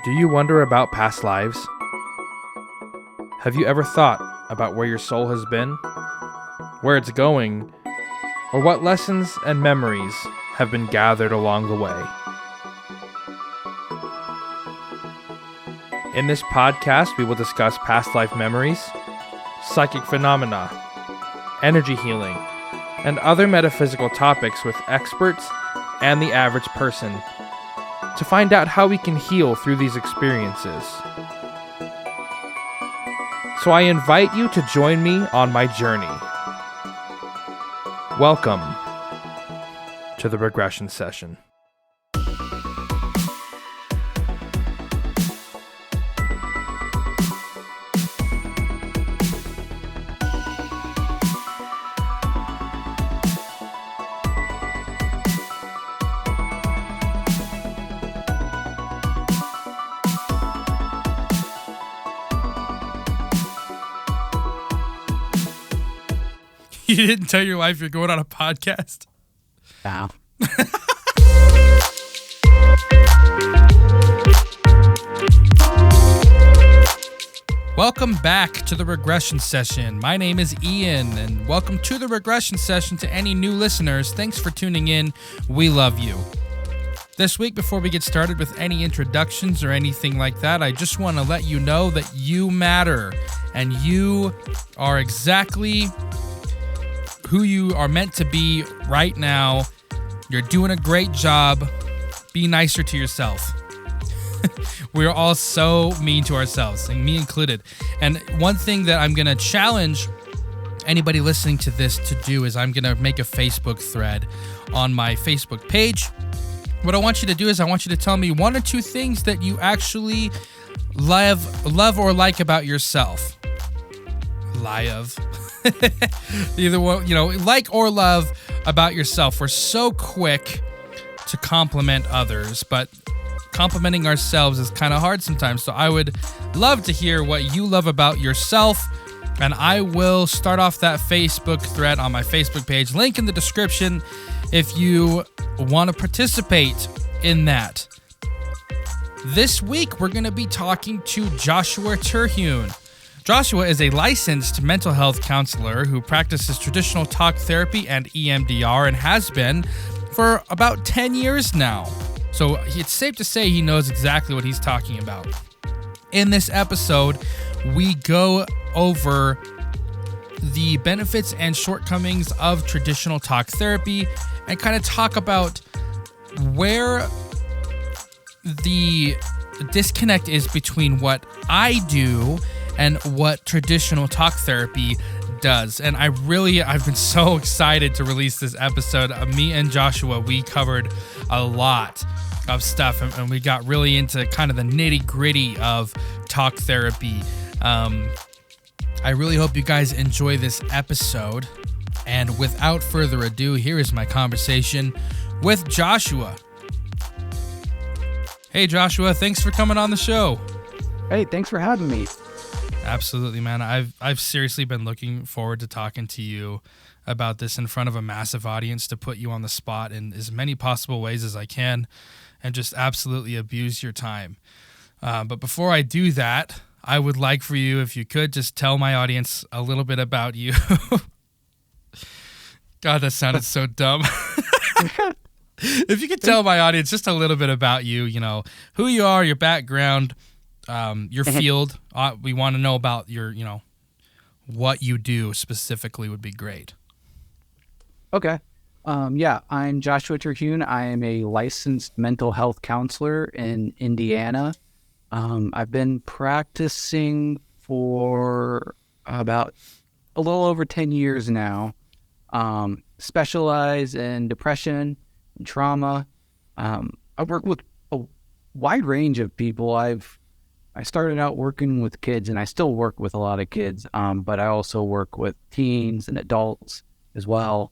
Do you wonder about past lives? Have you ever thought about where your soul has been, where it's going, or what lessons and memories have been gathered along the way? In this podcast, we will discuss past life memories, psychic phenomena, energy healing, and other metaphysical topics with experts and the average person to find out how we can heal through these experiences. So I invite you to join me on my journey. Welcome to the Regression Session. You didn't tell your wife you're going on a podcast? No. Welcome back to the Regression Session. My name is Ian, and welcome to the Regression Session to any new listeners. Thanks for tuning in. We love you. This week, before we get started with any introductions or anything like that, I just want to let you know that you matter, and you are exactly who you are meant to be right now. You're doing a great job. Be nicer to yourself. We're all so mean to ourselves, and me included. And one thing that I'm going to challenge anybody listening to this to do is I'm going to make a Facebook thread on my Facebook page. What I want you to do is I want you to tell me one or two things that you actually love or like about yourself. Either one, like or love about yourself. We're so quick to compliment others, but complimenting ourselves is kind of hard sometimes. So I would love to hear what you love about yourself, and I will start off that Facebook thread on my Facebook page. Link in the description if you want to participate in that. This week, we're going to be talking to Joshua Terhune. Joshua is a licensed mental health counselor who practices traditional talk therapy and EMDR and has been for about 10 years now. So it's safe to say he knows exactly what he's talking about. In this episode, we go over the benefits and shortcomings of traditional talk therapy and kind of talk about where the disconnect is between what I do and what traditional talk therapy does. And I've been so excited to release this episode. Me and Joshua, we covered a lot of stuff, and we got really into kind of the nitty-gritty of talk therapy. I really hope you guys enjoy this episode. And without further ado, here is my conversation with Joshua. Hey, Joshua, thanks for coming on the show. Hey, thanks for having me. Absolutely, man. I've seriously been looking forward to talking to you about this in front of a massive audience, to put you on the spot in as many possible ways as I can and just absolutely abuse your time. But before I do that, I would like for you, if you could, just tell my audience a little bit about you. God, that sounded so dumb. If you could tell my audience just a little bit about you, who you are, your background, your field. We want to know about your, what you do specifically would be great. Okay. I'm Joshua Terhune. I am a licensed mental health counselor in Indiana. I've been practicing for about a little over 10 years now. Specialize in depression and trauma. I work with a wide range of people. I started out working with kids, and I still work with a lot of kids, but I also work with teens and adults as well.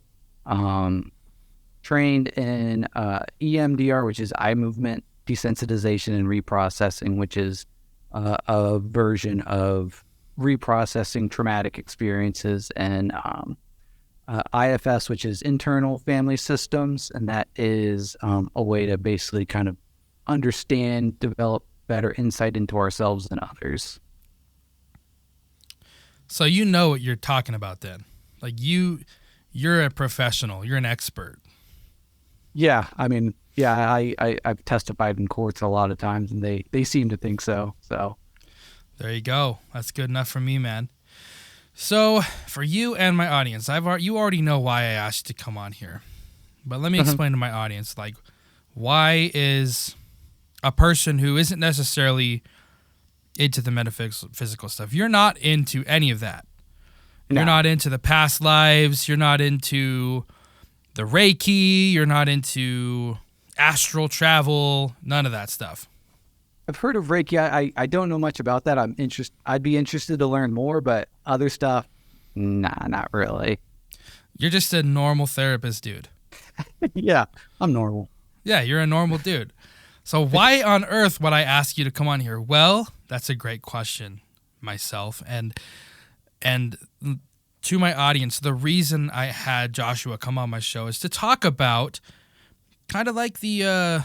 Trained in EMDR, which is eye movement desensitization and reprocessing, which is a version of reprocessing traumatic experiences, and IFS, which is internal family systems, and that is a way to basically kind of understand, develop better insight into ourselves than others. So you know what you're talking about then. Like you're a professional, you're an expert. Yeah, I mean, yeah, I've testified in courts a lot of times, and they seem to think so. So There you go. That's good enough for me, man. So for you and my audience, you already know why I asked you to come on here. But let me explain to my audience, like, why is a person who isn't necessarily into the metaphysical stuff, you're not into any of that. No. You're not into the past lives. You're not into the Reiki. You're not into astral travel. None of that stuff. I've heard of Reiki. I don't know much about that. I'd be interested to learn more, but other stuff, nah, not really. You're just a normal therapist, dude. Yeah, I'm normal. Yeah, you're a normal dude. So why on earth would I ask you to come on here? Well, that's a great question myself. And to my audience, the reason I had Joshua come on my show is to talk about kind of like the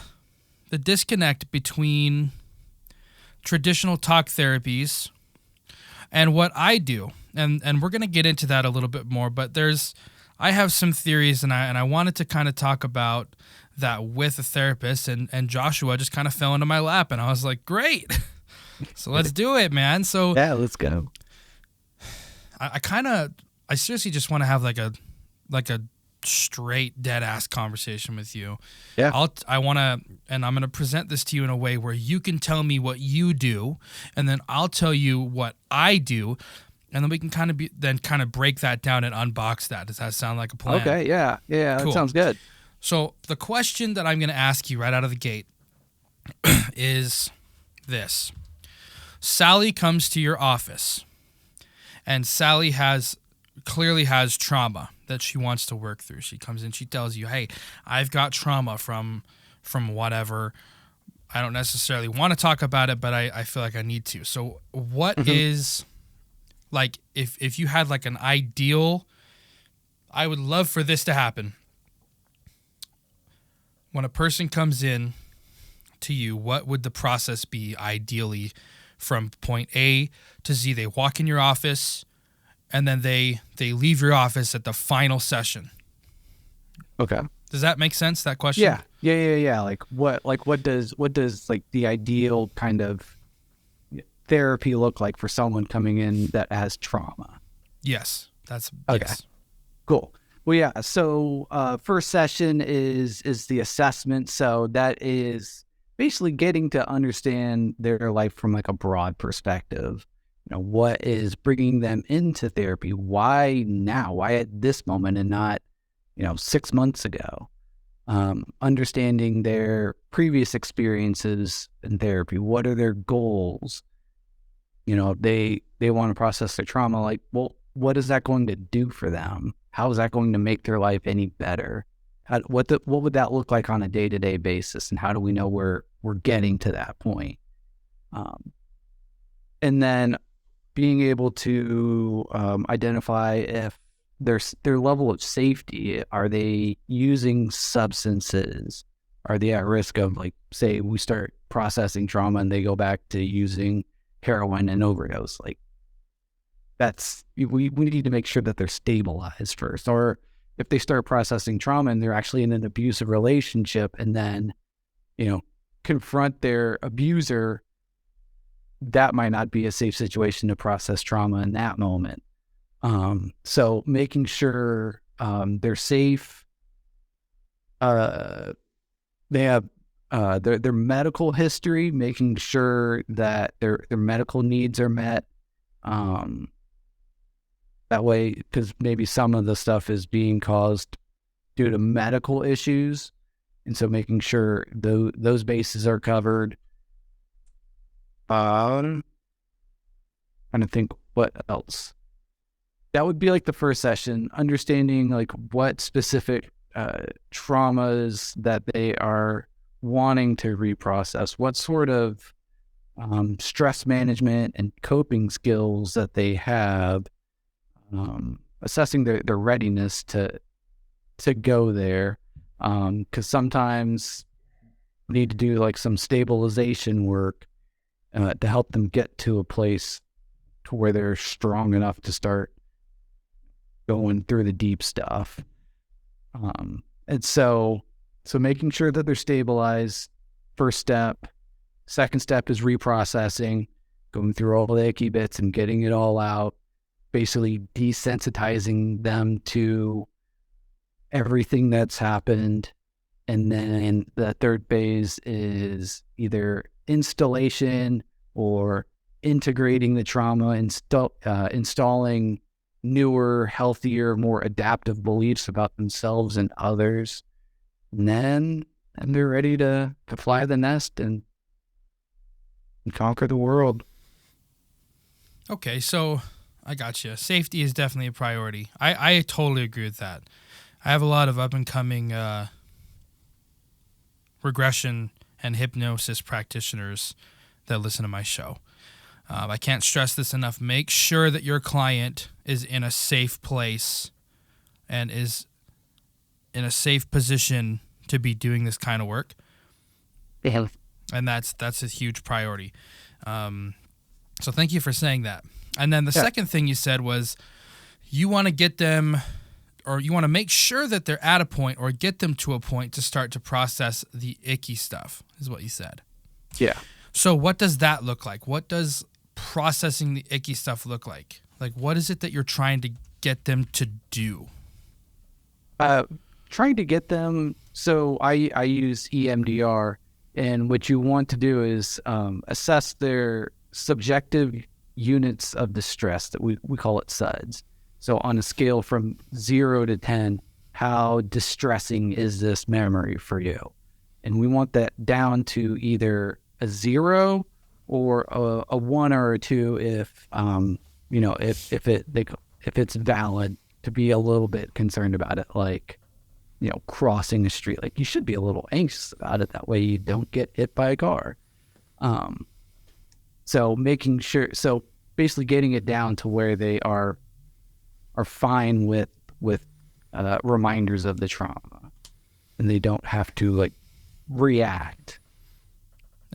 disconnect between traditional talk therapies and what I do. And we're going to get into that a little bit more, but I have some theories, and I wanted to kind of talk about that with a therapist, and Joshua just kind of fell into my lap, and I was like, great. So let's do it, man. So yeah, let's go. I seriously just want to have like a straight dead ass conversation with you. Yeah. I'm going to present this to you in a way where you can tell me what you do, and then I'll tell you what I do. And then we can kind of break that down and unbox that. Does that sound like a plan? Okay, yeah, Cool. That sounds good. So the question that I'm going to ask you right out of the gate is this. Sally comes to your office, and Sally clearly has trauma that she wants to work through. She comes in, she tells you, hey, I've got trauma from whatever. I don't necessarily want to talk about it, but I feel like I need to. So what is... Like, if you had, like, an ideal, I would love for this to happen. When a person comes in to you, what would the process be ideally from point A to Z? They walk in your office, and then they leave your office at the final session. Okay. Does that make sense, that question? Yeah. Like, what does like the ideal kind of therapy look like for someone coming in that has trauma? Yes. That's okay. Yes. Cool. Well, yeah. So first session is the assessment. So that is basically getting to understand their life from like a broad perspective. You know, what is bringing them into therapy? Why now? Why at this moment and not, 6 months ago? Understanding their previous experiences in therapy. What are their goals? They want to process their trauma. Like, well, what is that going to do for them? How is that going to make their life any better? What would that look like on a day-to-day basis? And how do we know we're getting to that point? And then being able to identify if their level of safety. Are they using substances? Are they at risk of, like, say we start processing trauma and they go back to using heroin and overdose? Like, we need to make sure that they're stabilized first. Or if they start processing trauma and they're actually in an abusive relationship and then, confront their abuser, that might not be a safe situation to process trauma in that moment. So making sure they're safe, they have their medical history, making sure that their medical needs are met. That way, because maybe some of the stuff is being caused due to medical issues, and so making sure those bases are covered. Trying to think what else. That would be like the first session, understanding like what specific traumas that they are wanting to reprocess, what sort of stress management and coping skills that they have, assessing their readiness to go there, because sometimes we need to do like some stabilization work to help them get to a place to where they're strong enough to start going through the deep stuff. And so making sure that they're stabilized, first step. Second step is reprocessing, going through all the icky bits and getting it all out, basically desensitizing them to everything that's happened. And then the third phase is either installation or integrating the trauma, installing newer, healthier, more adaptive beliefs about themselves and others. And they're ready to fly the nest and conquer the world. Okay, so I got you. Safety is definitely a priority. I totally agree with that. I have a lot of up-and-coming regression and hypnosis practitioners that listen to my show. I can't stress this enough. Make sure that your client is in a safe place and is in a safe position to be doing this kind of work. Yeah. And that's a huge priority. So thank you for saying that. And then the second thing you said was you want to get them, or you want to make sure that they're at a point or get them to a point to start to process the icky stuff, is what you said. Yeah. So what does that look like? What does processing the icky stuff look like? Like, what is it that you're trying to get them to do? Trying to get them, so I use EMDR, and what you want to do is assess their subjective units of distress, that we call it SUDs. So on a scale from 0 to 10, how distressing is this memory for you? And we want that down to either a 0 or a 1 or a 2 if if it's valid, to be a little bit concerned about it, like, crossing the street. Like, you should be a little anxious about it. That way you don't get hit by a car. So making sure, so basically getting it down to where they are fine with reminders of the trauma, and they don't have to react.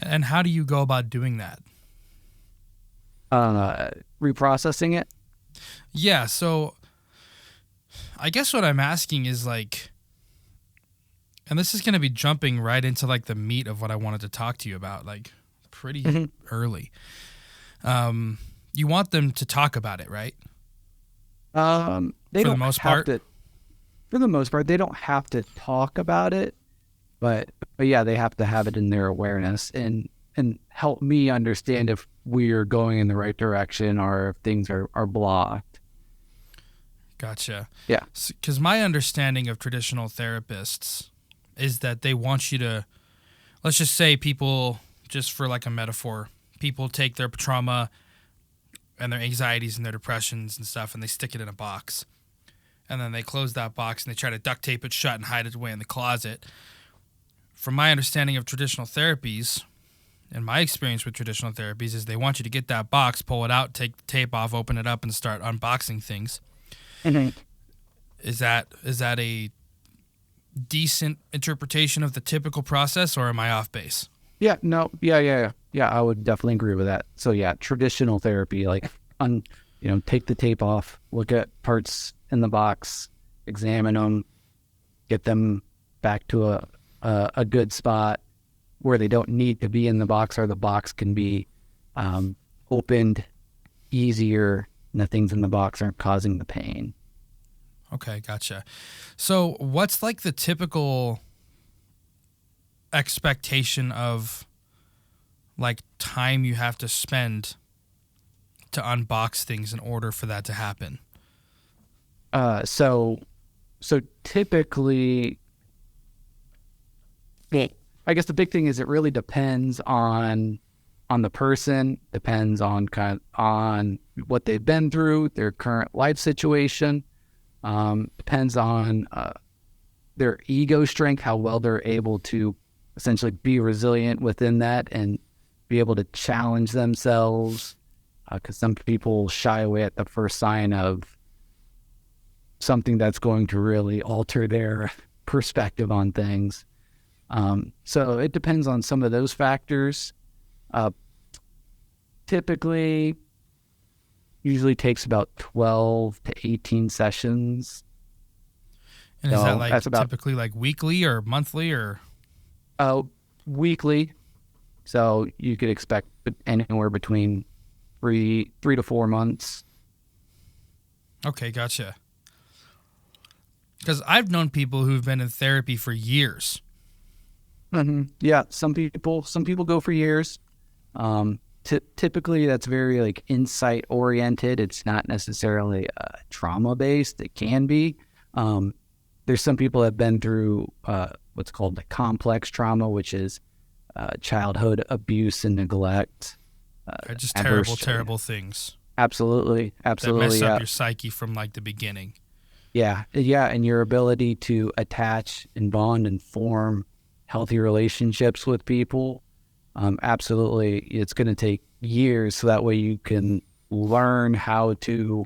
And how do you go about doing that? Reprocessing it. Yeah. So I guess what I'm asking is and this is going to be jumping right into the meat of what I wanted to talk to you about, pretty early. You want them to talk about it, right? They For don't the most have part? to. For the most part, they don't have to talk about it, but yeah, they have to have it in their awareness and help me understand if we are going in the right direction or if things are blocked. Gotcha. Yeah. Because my understanding of traditional therapists is that they want you to, let's just say people, just for a metaphor, people take their trauma and their anxieties and their depressions and stuff, and they stick it in a box. And then they close that box and they try to duct tape it shut and hide it away in the closet. From my understanding of traditional therapies, and my experience with traditional therapies, is they want you to get that box, pull it out, take the tape off, open it up, and start unboxing things. Mm-hmm. Is that a decent interpretation of the typical process, or am I off base? Yeah, no, yeah, I would definitely agree with that. So yeah, traditional therapy, take the tape off, look at parts in the box, examine them, get them back to a good spot where they don't need to be in the box, or the box can be opened easier, and the things in the box aren't causing the pain. Okay, gotcha. So what's the typical expectation of time you have to spend to unbox things in order for that to happen? So typically, I guess the big thing is it really depends on the person, depends on on what they've been through, their current life situation, depends on their ego strength, how well they're able to essentially be resilient within that and be able to challenge themselves. Because some people shy away at the first sign of something that's going to really alter their perspective on things. So it depends on some of those factors. typically usually takes about 12 to 18 sessions. And is So that like that's about typically like weekly or monthly or? weekly. So you could expect anywhere between 3 to 4 months. Okay, gotcha. Because I've known people who've been in therapy for years. Yeah, some people go for years. Typically, that's very like insight oriented. It's not necessarily trauma based. It can be. There's some people that have been through what's called the complex trauma, which is childhood abuse and neglect. Just Adverse, terrible things absolutely, that mess yeah. up your psyche from like the beginning. Yeah, and your ability to attach and bond and form healthy relationships with people. Absolutely, it's going to take years, so that way you can learn how to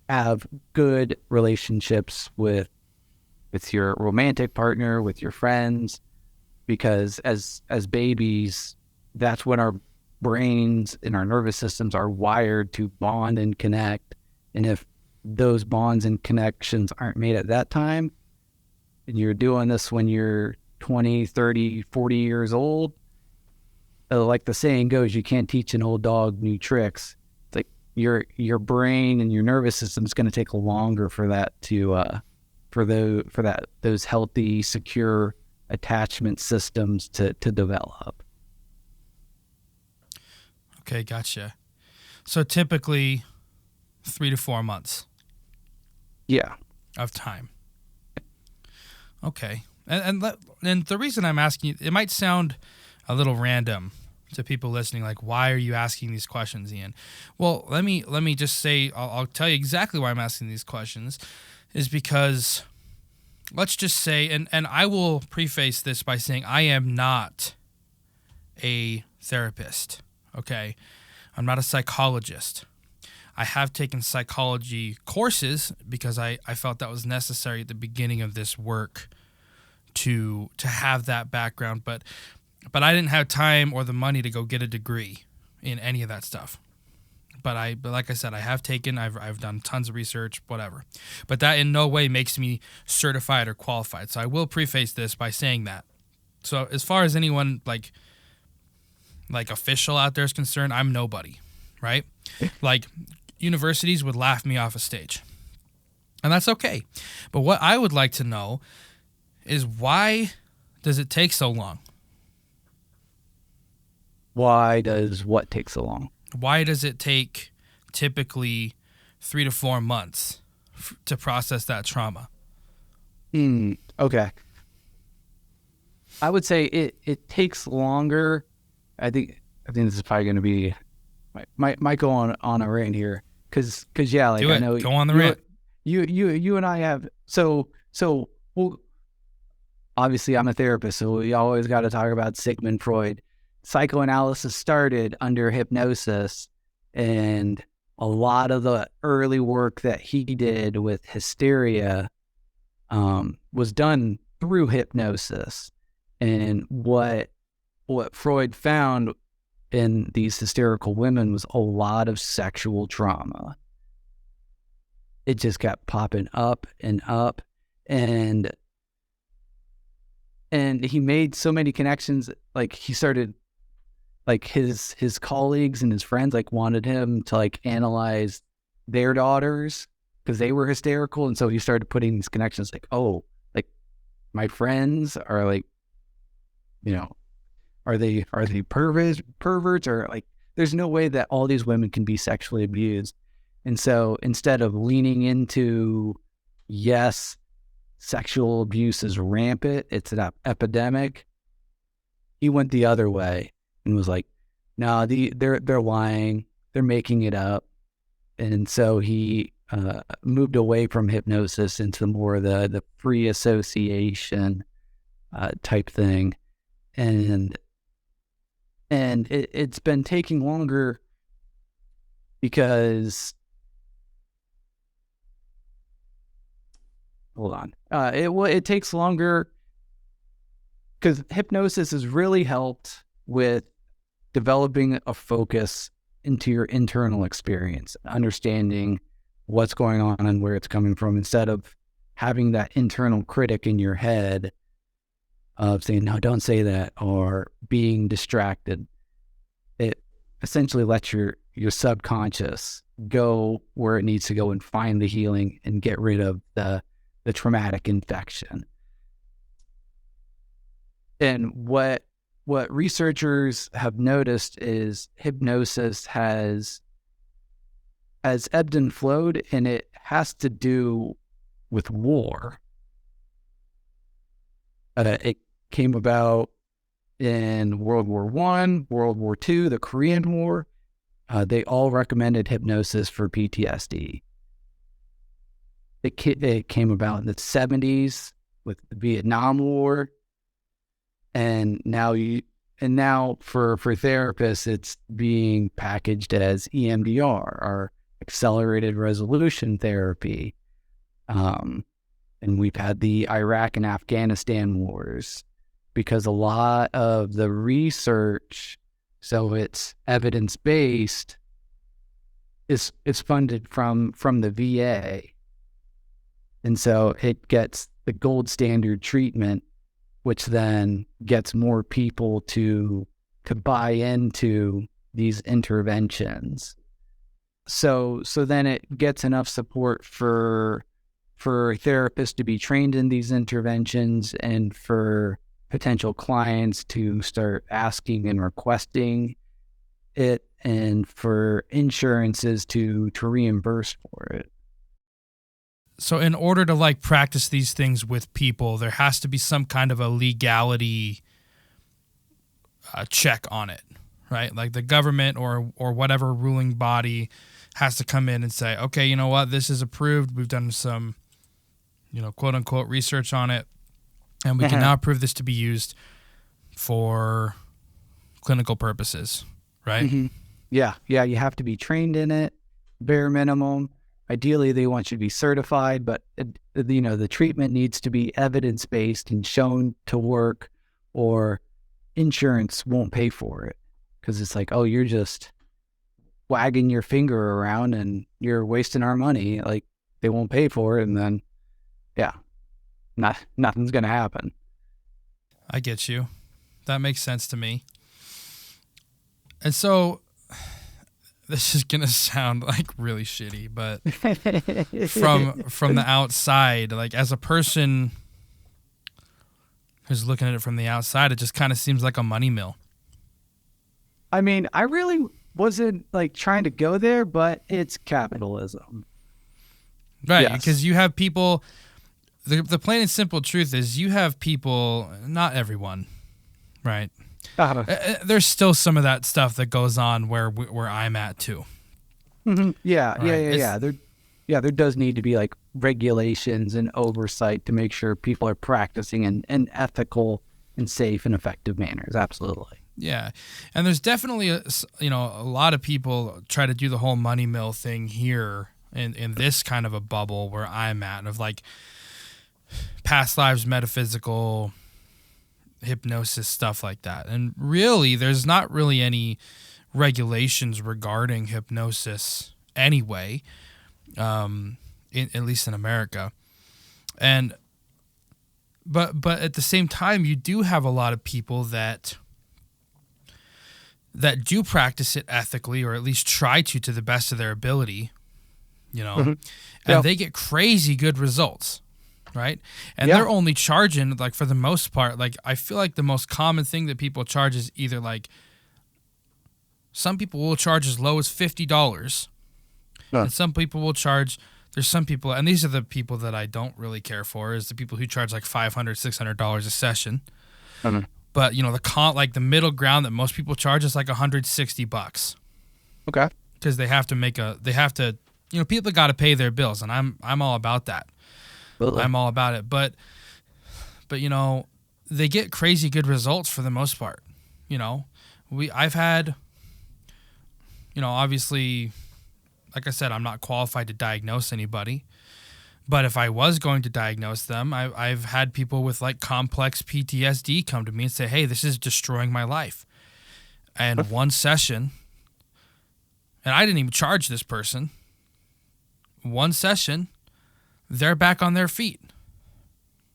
have good relationships with your romantic partner, with your friends, because as babies, that's when our brains and our nervous systems are wired to bond and connect. And if those bonds and connections aren't made at that time, and you're doing this when you're 20, 30, 40 years old, like the saying goes, you can't teach an old dog new tricks. It's like your brain and your nervous system is going to take longer for that to those healthy, secure attachment systems to develop. Okay, gotcha. So typically 3 to 4 months. Yeah. Of time. Okay. And the reason I'm asking you, it might sound a little random to people listening, like, why are you asking these questions, Ian? Well, let me just say, I'll tell you exactly why I'm asking these questions, is because let's just say, and I will preface this by saying I am not a therapist, okay? I'm not a psychologist. I have taken psychology courses because I felt that was necessary at the beginning of this work to have that background, but I didn't have time or the money to go get a degree in any of that stuff. But like I said, I've done tons of research, whatever. But that in no way makes me certified or qualified. So I will preface this by saying that. So as far as anyone like official out there is concerned, I'm nobody, right? Like universities would laugh me off a stage. And that's okay. But what I would like to know is, why does it take so long? Why does what take so long? Why does it take typically 3 to 4 months to process that trauma? Okay. I would say it takes longer. I think this is probably going to be might go on a rant here, because yeah, like I know go on the rant. You and I have so well, obviously I'm a therapist, so we always got to talk about Sigmund Freud. Psychoanalysis started under hypnosis, and a lot of the early work that he did with hysteria was done through hypnosis. And what Freud found in these hysterical women was a lot of sexual trauma. It just kept popping up and up, and he made so many connections. Like he started, like his colleagues and his friends like wanted him to like analyze their daughters because they were hysterical, and so he started putting these connections, like, oh, like my friends are like, are they perverts, or like there's no way that all these women can be sexually abused. And so instead of leaning into, yes, sexual abuse is rampant, it's an epidemic, he went the other way and was like, no, they're lying, they're making it up. And so he moved away from hypnosis into more the free association type thing. And it's been taking longer because, hold on, it takes longer because hypnosis has really helped with developing a focus into your internal experience, understanding what's going on and where it's coming from, instead of having that internal critic in your head of saying, no, don't say that, or being distracted. It essentially lets your subconscious go where it needs to go and find the healing and get rid of the traumatic infection. And what researchers have noticed is hypnosis has ebbed and flowed, and it has to do with war. It came about in World War I, World War II, the Korean War. They all recommended hypnosis for PTSD. It came about in the 70s with the Vietnam War. And now for therapists, it's being packaged as EMDR, or accelerated resolution therapy. And we've had the Iraq and Afghanistan wars, because a lot of the research, so it's evidence-based, is funded from the VA. And so it gets the gold standard treatment, which then gets more people to buy into these interventions. So then it gets enough support for therapists to be trained in these interventions, and for potential clients to start asking and requesting it, and for insurances to reimburse for it. So in order to like practice these things with people, there has to be some kind of a legality check on it, right? Like the government or whatever ruling body has to come in and say, okay, you know what, this is approved. We've done some, quote unquote research on it, and we can now approve this to be used for clinical purposes, right? Mm-hmm. Yeah. You have to be trained in it, bare minimum. Ideally, they want you to be certified, but the treatment needs to be evidence-based and shown to work, or insurance won't pay for it, because it's like, oh, you're just wagging your finger around and you're wasting our money. Like, they won't pay for it, and then, nothing's gonna happen. I get you. That makes sense to me. And so, this is gonna sound like really shitty, but from the outside, like as a person who's looking at it from the outside, it just kind of seems like a money mill. I mean, I really wasn't like trying to go there, but it's capitalism. Right, Yes. Because you have people, the plain and simple truth is you have people, not everyone, right? There's still some of that stuff that goes on where I'm at too. Mm-hmm. Yeah. Right. There does need to be like regulations and oversight to make sure people are practicing in ethical and safe and effective manners. Absolutely. Yeah, and there's definitely a lot of people try to do the whole money mill thing here in this kind of a bubble where I'm at, of like past lives, metaphysical, hypnosis, stuff like that. And really, there's not really any regulations regarding hypnosis anyway, at least in America. And but at the same time, you do have a lot of people that do practice it ethically, or at least try to the best of their ability, Mm-hmm. and they get crazy good results, right? And they're only charging, like, for the most part, like, I feel like the most common thing that people charge is either like, some people will charge as low as $50, and some people will charge, there's some people, and these are the people that I don't really care for, is the people who charge like $500, $600 a session. Mm-hmm. But the middle ground that most people charge is like $160. Okay. Because they have to people got to pay their bills, and I'm all about that. Absolutely. I'm all about it. But they get crazy good results for the most part. I've had, obviously, like I said, I'm not qualified to diagnose anybody. But if I was going to diagnose them, I've had people with like complex PTSD come to me and say, hey, this is destroying my life. And one session, and I didn't even charge this person. One session, they're back on their feet,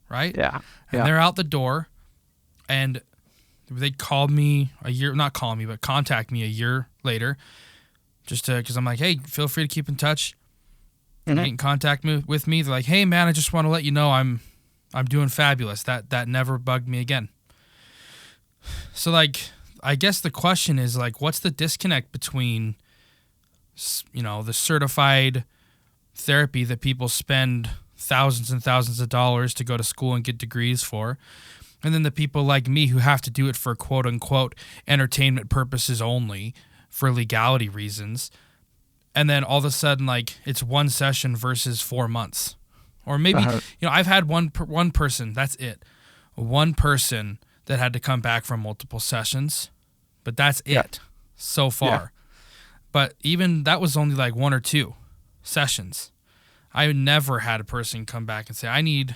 right? Yeah. And they're out the door, and they called me contact me a year later, just because I'm like, hey, feel free to keep in touch. Get in contact with me. They're like, hey man, I just want to let you know I'm doing fabulous. That never bugged me again. So like, I guess the question is like, what's the disconnect between, the certified therapy that people spend thousands and thousands of dollars to go to school and get degrees for, and then the people like me who have to do it for quote unquote entertainment purposes only, for legality reasons, and then all of a sudden like it's one session versus 4 months, or maybe I've had one person, that's it, one person that had to come back from multiple sessions, but that's it so far. Yeah. But even that was only like 1 or 2 sessions. I never had a person come back and say, I need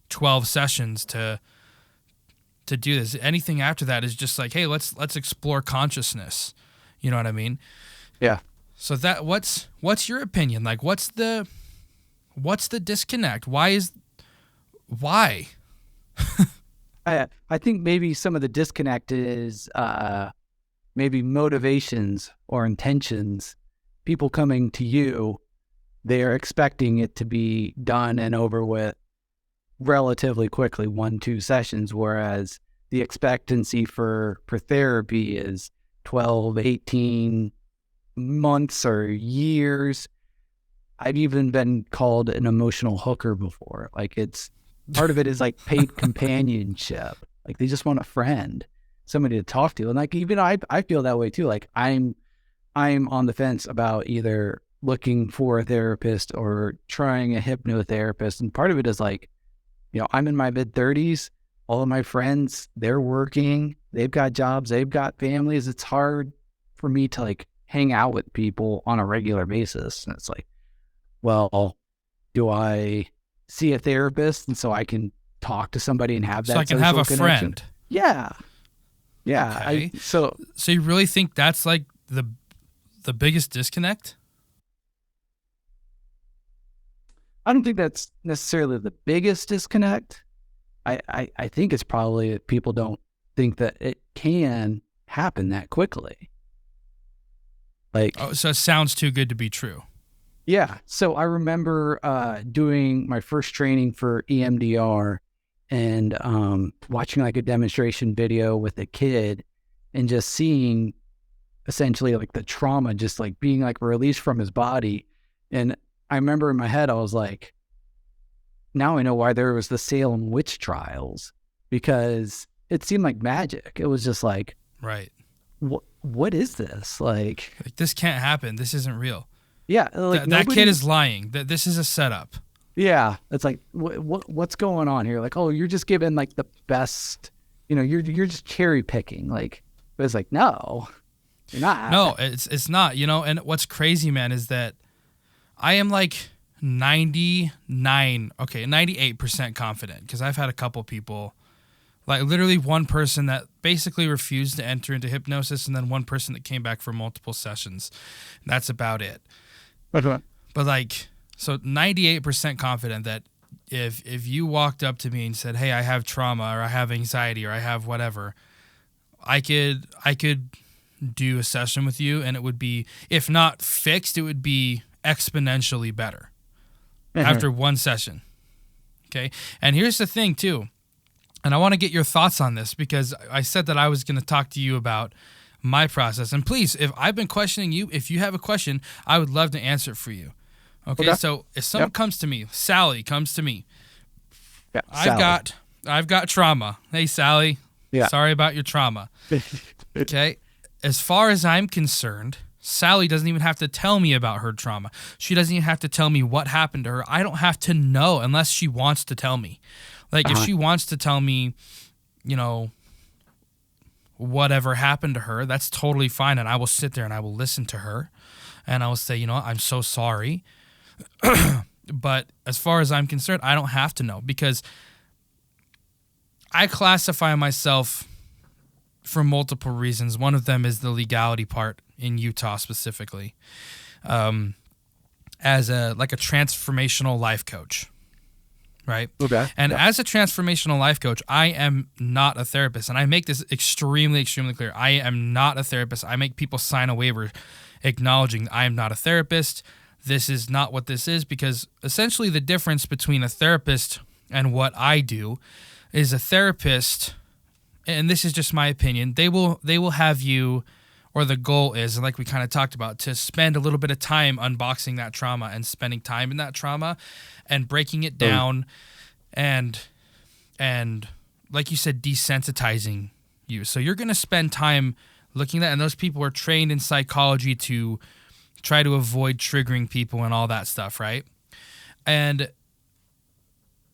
12 sessions to do this. Anything after that is just like, hey, let's explore consciousness. You know what I mean? Yeah. So that what's your opinion? Like what's the disconnect? Why? I think maybe some of the disconnect is maybe motivations or intentions. People coming to you, they are expecting it to be done and over with relatively quickly, 1-2 sessions, whereas the expectancy for therapy is 12, 18 months or years. I've even been called an emotional hooker before. Like it's part of it is like paid companionship. Like they just want a friend, somebody to talk to. And like even I feel that way too. Like I'm on the fence about either looking for a therapist or trying a hypnotherapist. And part of it is like, I'm in my mid-30s. All of my friends, they're working. They've got jobs. They've got families. It's hard for me to like hang out with people on a regular basis. And it's like, well, do I see a therapist and so I can talk to somebody and have that so I can have a connection? friend? Yeah. Okay. So you really think that's like the biggest disconnect? I don't think that's necessarily the biggest disconnect. I think it's probably that people don't think that it can happen that quickly. Like, so it sounds too good to be true. Yeah. So I remember doing my first training for EMDR and watching like a demonstration video with a kid and just seeing essentially like the trauma just like being like released from his body. And I remember in my head, I was like, now I know why there was the Salem witch trials, because it seemed like magic. It was just like, right. What is this? Like this can't happen. This isn't real. Yeah. Like that kid is lying. This is a setup. Yeah. It's like, what's going on here? Like, oh, you're just giving like the best, you're just cherry picking. Like, but it's like, no, you're not. No, it's not, and what's crazy, man, is that I am like 98% confident, because I've had a couple people, like literally one person that basically refused to enter into hypnosis, and then one person that came back for multiple sessions. That's about it. Okay. But like, so 98% confident that if you walked up to me and said, hey, I have trauma or I have anxiety or I have whatever, I could do a session with you, and it would be, if not fixed, it would be exponentially better after one session. Okay. And here's the thing too. And I want to get your thoughts on this, because I said that I was going to talk to you about my process. And please, if I've been questioning you, if you have a question, I would love to answer it for you. Okay. So if someone comes to me, Sally comes to me, I've got trauma. Hey, Sally. Yeah. Sorry about your trauma. Okay. As far as I'm concerned, Sally doesn't even have to tell me about her trauma. She doesn't even have to tell me what happened to her. I don't have to know unless she wants to tell me. Like if she wants to tell me, whatever happened to her, that's totally fine. And I will sit there and I will listen to her and I will say, I'm so sorry. But as far as I'm concerned, I don't have to know, because I classify myself for multiple reasons. One of them is the legality part in Utah specifically. As a transformational life coach, right? Okay. And as a transformational life coach, I am not a therapist, and I make this extremely, extremely clear. I am not a therapist. I make people sign a waiver acknowledging I am not a therapist. This is not what this is, because essentially the difference between a therapist and what I do is a therapist, and this is just my opinion, they will have you, or the goal is, and like we kind of talked about, to spend a little bit of time unboxing that trauma and spending time in that trauma and breaking it down and like you said, desensitizing you. So you're going to spend time looking at that, and those people are trained in psychology to try to avoid triggering people and all that stuff, right? And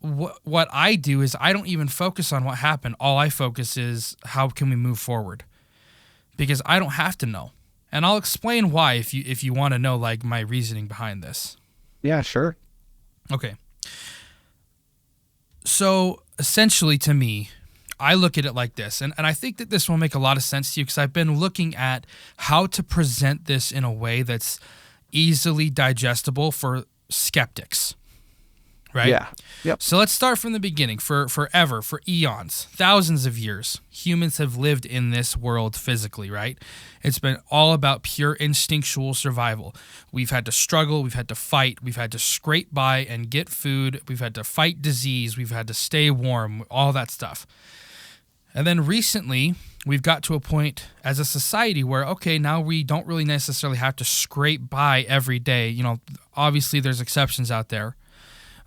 what I do is I don't even focus on what happened. All I focus is how can we move forward? Because I don't have to know. And I'll explain why if you want to know, like, my reasoning behind this. Yeah, sure. Okay. So essentially, to me, I look at it like this, and I think that this will make a lot of sense to you, because I've been looking at how to present this in a way that's easily digestible for skeptics. Right? Yeah. Yep. So let's start from the beginning. For eons, thousands of years, humans have lived in this world physically, right? It's been all about pure instinctual survival. We've had to struggle, we've had to fight, we've had to scrape by and get food, we've had to fight disease, we've had to stay warm, all that stuff. And then recently, we've got to a point as a society where, okay, now we don't really necessarily have to scrape by every day. You know, obviously there's exceptions out there.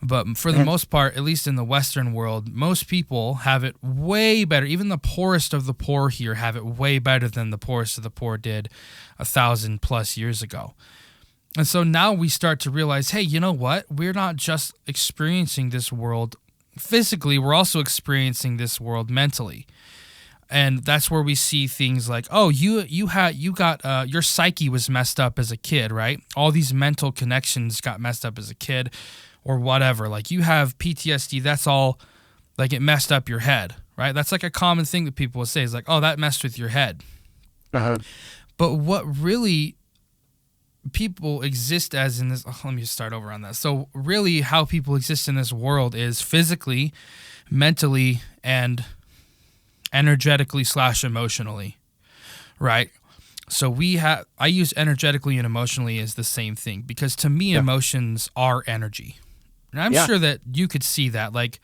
But for the most part, at least in the Western world, most people have it way better. Even the poorest of the poor here have it way better than the poorest of the poor did 1,000+ years ago. And so now we start to realize, hey, you know what? We're not just experiencing this world physically, we're also experiencing this world mentally. And that's where we see things like, oh, your psyche was messed up as a kid, right? All these mental connections got messed up as a kid. Or whatever, like you have PTSD, that's all, like it messed up your head, right? That's like a common thing that people will say is like, oh, that messed with your head. Uh-huh. But what really people exist as in this, let me just start over on that. So really how people exist in this world is physically, mentally, and energetically / emotionally, right? So I use energetically and emotionally as the same thing, because to me, emotions are energy. And I'm sure that you could see that. Like,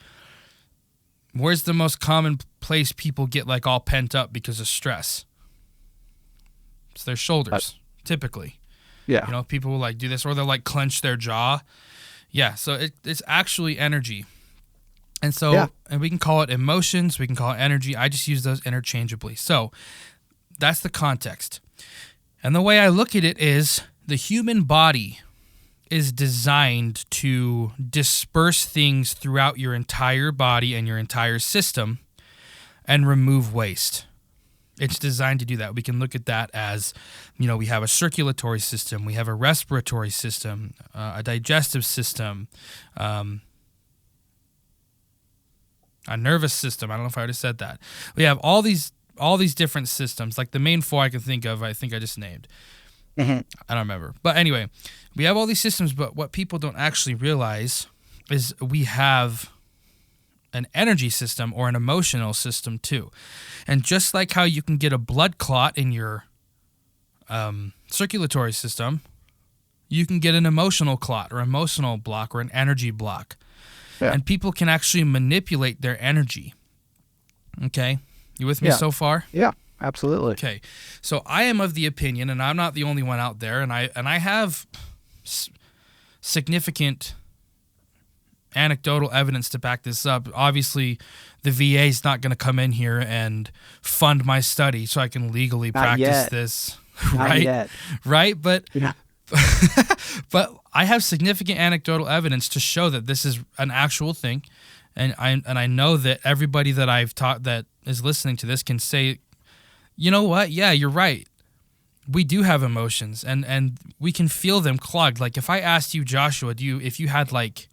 where's the most common place people get like all pent up because of stress? It's their shoulders, typically. Yeah. You know, people will like do this, or they'll like clench their jaw. Yeah. So it's actually energy. And so, and we can call it emotions, we can call it energy. I just use those interchangeably. So that's the context. And the way I look at it is the human body is designed to disperse things throughout your entire body and your entire system and remove waste. It's designed to do that. We can look at that as, you know, we have a circulatory system, we have a respiratory system, a digestive system, a nervous system. I don't know if I already said that. We have all these different systems. Like the main 4 I can think of, I think I just named. Mm-hmm. I don't remember. But anyway, we have all these systems, but what people don't actually realize is we have an energy system or an emotional system too. And just like how you can get a blood clot in your circulatory system, you can get an emotional clot or emotional block or an energy block. Yeah. And people can actually manipulate their energy. Okay? You with me so far? Yeah, absolutely. Okay. So I am of the opinion, and I'm not the only one out there, and I have significant anecdotal evidence to back this up. Obviously, the VA is not going to come in here and fund my study so I can legally practice this. Right? Not yet. Right? But but I have significant anecdotal evidence to show that this is an actual thing. And I know that everybody that I've taught that is listening to this can say, you know what? Yeah, you're right. We do have emotions, and we can feel them clogged. Like if I asked you, Joshua, if you had like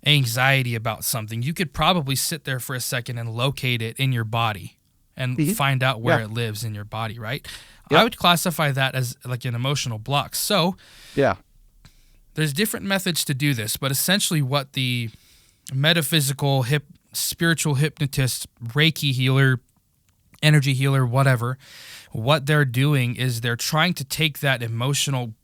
anxiety about something, you could probably sit there for a second and locate it in your body. and find out where it lives in your body, right? Yep. I would classify that as like an emotional block. So there's different methods to do this, but essentially what the metaphysical, spiritual hypnotist, Reiki healer, energy healer, whatever, what they're doing is they're trying to take that emotional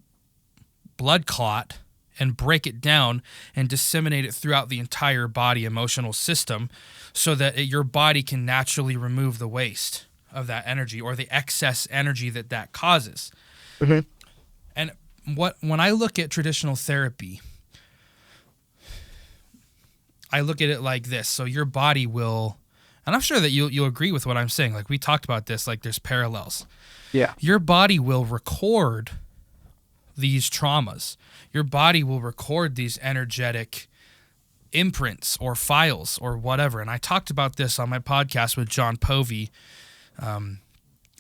blood clot and break it down and disseminate it throughout the entire body emotional system so that your body can naturally remove the waste of that energy or the excess energy that causes. Mm-hmm. And when I look at traditional therapy, I look at it like this. So your body will, and I'm sure that you'll agree with what I'm saying. Like we talked about this, like there's parallels. Yeah. Your body will record these traumas. Your body will record these energetic imprints or files or whatever. And I talked about this on my podcast with John Povey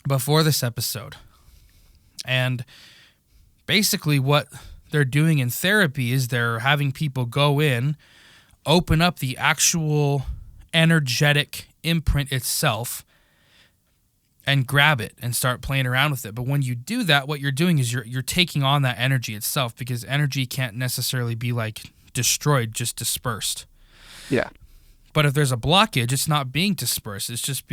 before this episode. And basically what they're doing in therapy is they're having people go in, open up the actual energetic imprint itself, and grab it and start playing around with it. But when you do that, what you're doing is you're taking on that energy itself, because energy can't necessarily be like destroyed, just dispersed. Yeah. But if there's a blockage, it's not being dispersed. It's just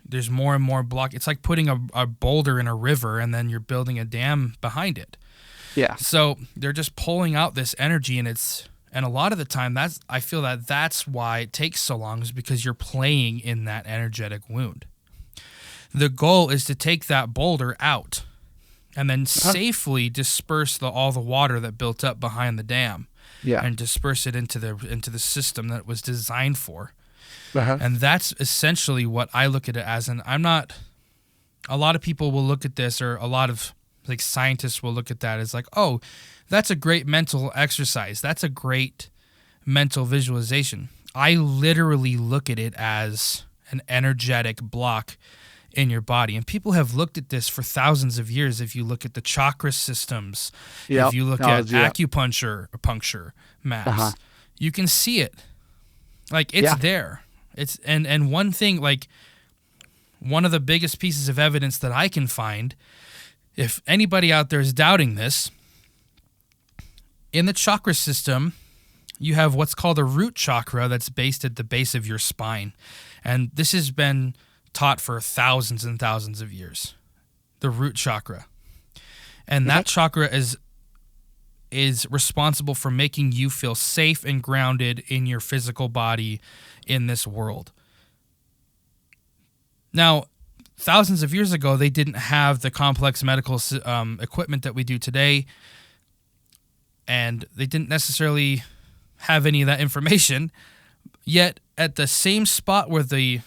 there's more and more block. It's like putting a boulder in a river and then you're building a dam behind it. Yeah. So they're just pulling out this energy, and a lot of the time I feel that's why it takes so long, is because you're playing in that energetic wound. The goal is to take that boulder out and then safely disperse all the water that built up behind the dam, and disperse it into the system that it was designed for. And that's essentially what I look at it as. And a lot of people will look at this, or a lot of like scientists will look at that as like, oh, that's a great mental exercise. That's a great mental visualization. I literally look at it as an energetic block in your body. And people have looked at this for thousands of years. If you look at the chakra systems, if you look at acupuncture puncture maps, you can see it. Like it's there. It's and one thing, like one of the biggest pieces of evidence that I can find, if anybody out there is doubting this, in the chakra system, you have what's called a root chakra that's based at the base of your spine. And this has been taught for thousands and thousands of years, the root chakra. And that chakra is responsible for making you feel safe and grounded in your physical body in this world. Now, thousands of years ago, they didn't have the complex medical equipment that we do today, and they didn't necessarily have any of that information. Yet, at the same spot where the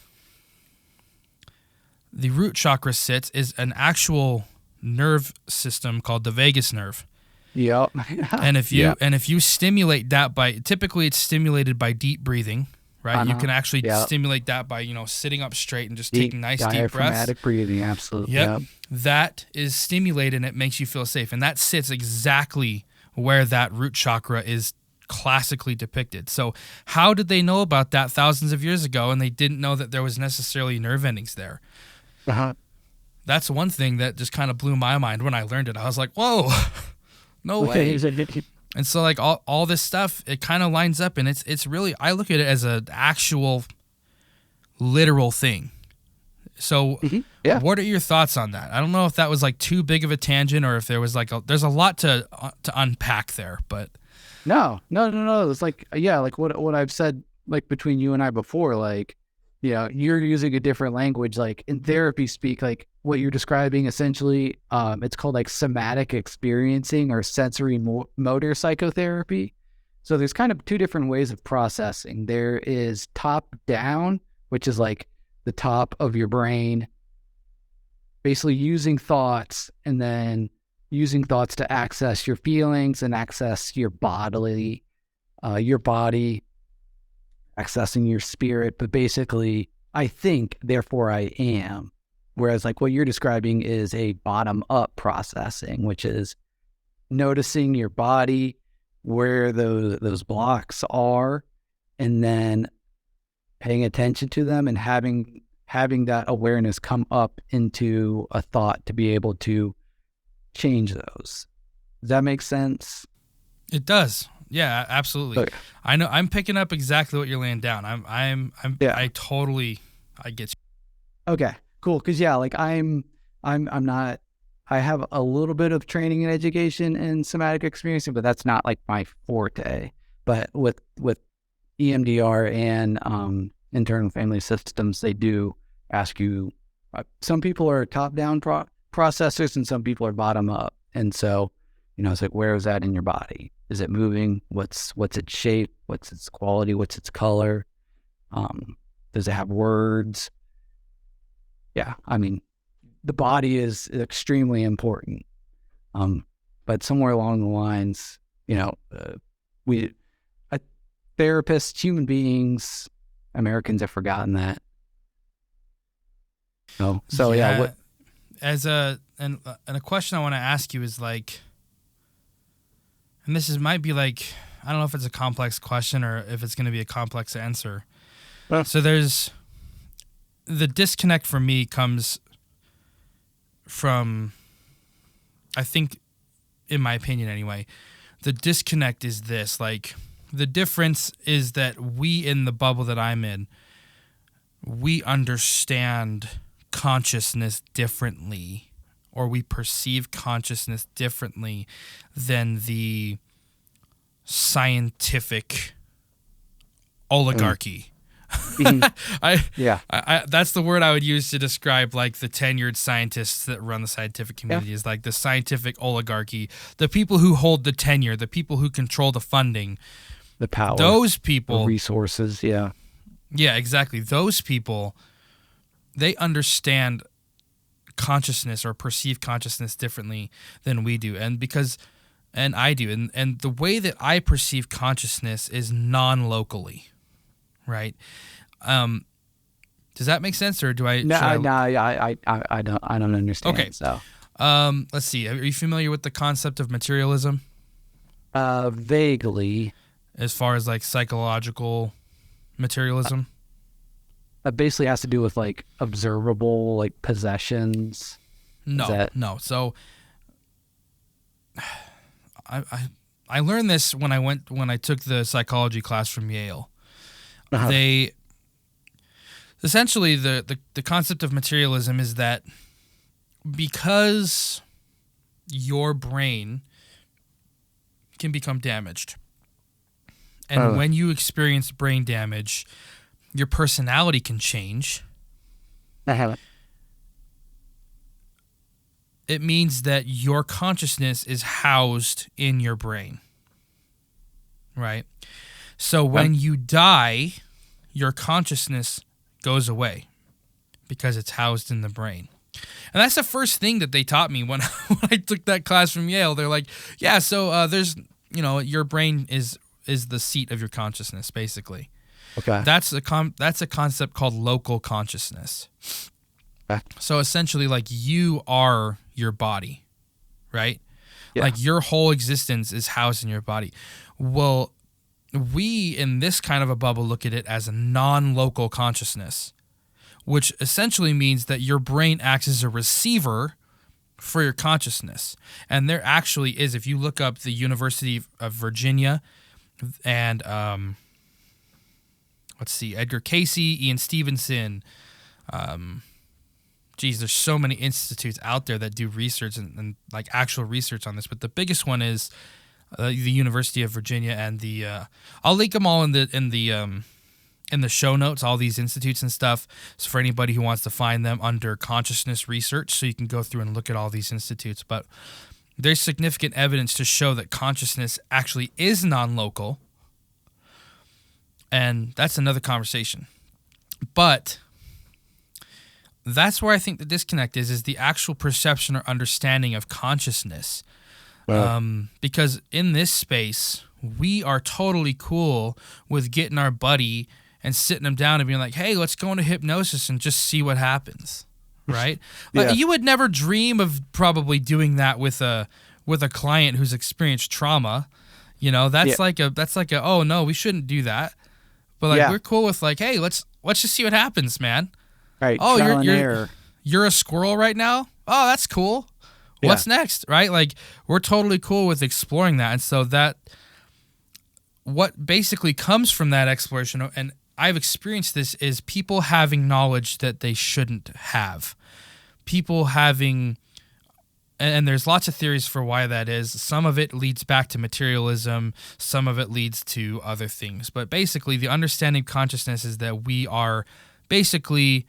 root chakra sits is an actual nerve system called the vagus nerve. Yep. And if you stimulate that typically it's stimulated by deep breathing, right? You can actually stimulate that by, sitting up straight and just taking nice deep breaths. Diaphragmatic breathing, absolutely. Yep. That is stimulated and it makes you feel safe. And that sits exactly where that root chakra is classically depicted. So how did they know about that thousands of years ago, and they didn't know that there was necessarily nerve endings there? That's one thing that just kind of blew my mind when I learned it. I was like, whoa, no way. And so like all this stuff, it kind of lines up, and it's really, I look at it as an actual literal thing. So what are your thoughts on that? I don't know if that was like too big of a tangent, or if there was like there's a lot to unpack there, but no. It's like, like what I've said, like between you and I before, like, you're using a different language, like in therapy speak, like what you're describing essentially, it's called like somatic experiencing or sensory motor psychotherapy. So there's kind of two different ways of processing. There is top down, which is like the top of your brain, basically using thoughts, and then using thoughts to access your feelings and access your body, accessing your spirit. But basically, I think, therefore I am. Whereas like what you're describing is a bottom-up processing, which is noticing your body, where those blocks are, and then paying attention to them and having having that awareness come up into a thought to be able to change those. Does that make sense? It does. Yeah, absolutely. Okay. I know. I'm picking up exactly what you're laying down. Yeah. I totally, I get you. Okay, cool. Cause yeah, like I'm not, I have a little bit of training and education in somatic experiencing, but that's not like my forte. But with EMDR and internal family systems, they do ask you, some people are top-down processors and some people are bottom-up. And so, it's like, where is that in your body? Is it moving? What's its shape? What's its quality? What's its color? Does it have words? Yeah, I mean, the body is extremely important. But somewhere along the lines, therapists, human beings, Americans have forgotten that. So yeah. What? As a question I want to ask you is like, and this might be like, I don't know if it's a complex question or if it's going to be a complex answer. So there's the disconnect for me comes from, I think, in my opinion anyway, the disconnect is this, like, the difference is that we in the bubble that I'm in, we understand consciousness differently, or we perceive consciousness differently than the scientific oligarchy. That's the word I would use to describe like the tenured scientists that run the scientific community is like the scientific oligarchy, the people who hold the tenure, the people who control the funding, the power, those people, the resources. Yeah, exactly. Those people, they understand consciousness or perceive consciousness differently than we do, and I do, and the way that I perceive consciousness is non-locally. Right. Does that make sense, or do I? I don't understand. Okay. So, let's see. Are you familiar with the concept of materialism? Vaguely. As far as like psychological materialism. That basically has to do with like observable, like possessions. No. So, I learned this when I took the psychology class from Yale. They essentially the concept of materialism is that because your brain can become damaged, and when you experience brain damage, your personality can change. It means that your consciousness is housed in your brain, right? So when you die, your consciousness goes away because it's housed in the brain. And that's the first thing that they taught me when I took that class from Yale. They're like, yeah, so there's, your brain is the seat of your consciousness, basically. Okay. That's a concept called local consciousness. Okay. So essentially, like, you are your body, right? Yeah. Like, your whole existence is housed in your body. Well, we in this kind of a bubble look at it as a non-local consciousness, which essentially means that your brain acts as a receiver for your consciousness. And there actually is, if you look up the University of Virginia and Edgar Casey, Ian Stevenson, there's so many institutes out there that do research and like actual research on this, but the biggest one is the University of Virginia, and I'll link them all in the show notes, all these institutes and stuff. So for anybody who wants to find them under consciousness research, so you can go through and look at all these institutes. But there's significant evidence to show that consciousness actually is non-local, and that's another conversation. But that's where I think the disconnect is the actual perception or understanding of consciousness. Because in this space, we are totally cool with getting our buddy and sitting him down and being like, hey, let's go into hypnosis and just see what happens, right? Yeah. You would never dream of probably doing that with a client who's experienced trauma. That's like a oh no, we shouldn't do that. But we're cool with like, hey, let's just see what happens, man. Right. Oh, Trial and you're error. you're a squirrel right now? Oh, that's cool. What's next? Right? Like, we're totally cool with exploring that. And so that what basically comes from that exploration, and I've experienced this, is people having knowledge that they shouldn't have. People having, and there's lots of theories for why that is. Some of it leads back to materialism. Some of it leads to other things. But basically, the understanding of consciousness is that we are basically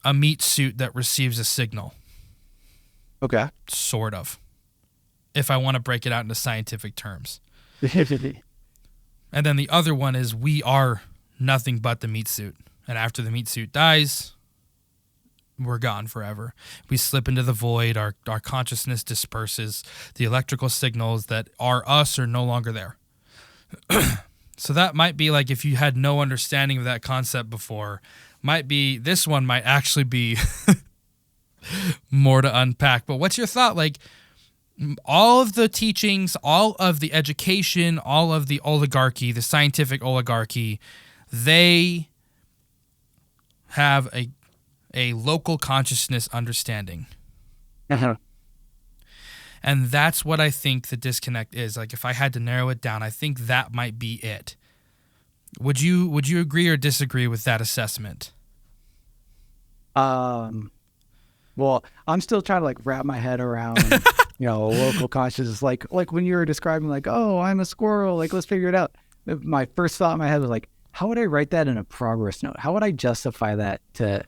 a meat suit that receives a signal. Okay. Sort of. If I want to break it out into scientific terms. And then the other one is we are nothing but the meat suit. And after the meat suit dies, we're gone forever. We slip into the void. Our consciousness disperses. The electrical signals that are us are no longer there. So that might be like, if you had no understanding of that concept before, this one might actually be more to unpack. But what's your thought? Like, all of the teachings, all of the education, all of the oligarchy, the scientific oligarchy, they have a local consciousness understanding. Uh-huh. And that's what I think the disconnect is. Like, if I had to narrow it down, I think that might be it. Would you agree or disagree with that assessment? Well, I'm still trying to like wrap my head around, local consciousness. Like when you were describing, like, oh, I'm a squirrel. Like, let's figure it out. My first thought in my head was like, how would I write that in a progress note? How would I justify that to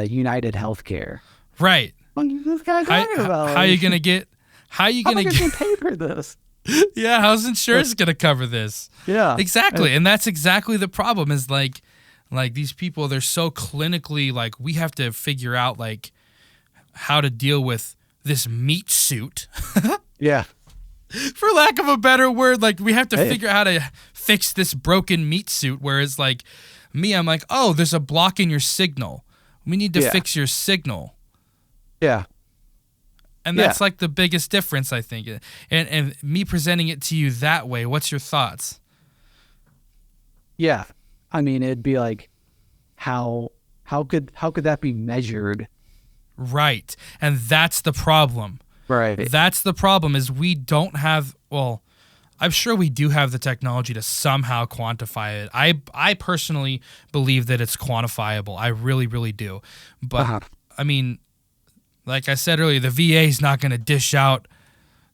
United Healthcare? Right. What is this guy talking about? How are you gonna get? How am I gonna pay for this? Yeah, how's insurance gonna cover this? Yeah, exactly. And that's exactly the problem. Is like these people, they're so clinically, like, we have to figure out like how to deal with this meat suit. Yeah. For lack of a better word, like, we have to figure out how to fix this broken meat suit. Whereas like me, I'm like, oh, there's a block in your signal. We need to fix your signal. Yeah. And that's like the biggest difference, I think. And me presenting it to you that way, what's your thoughts? Yeah. I mean, it'd be like, how could that be measured? Right. And that's the problem. Right. That's the problem, is we don't have, well, I'm sure we do have the technology to somehow quantify it. I personally believe that it's quantifiable. I really, really do. But, I mean, like I said earlier, the VA is not going to dish out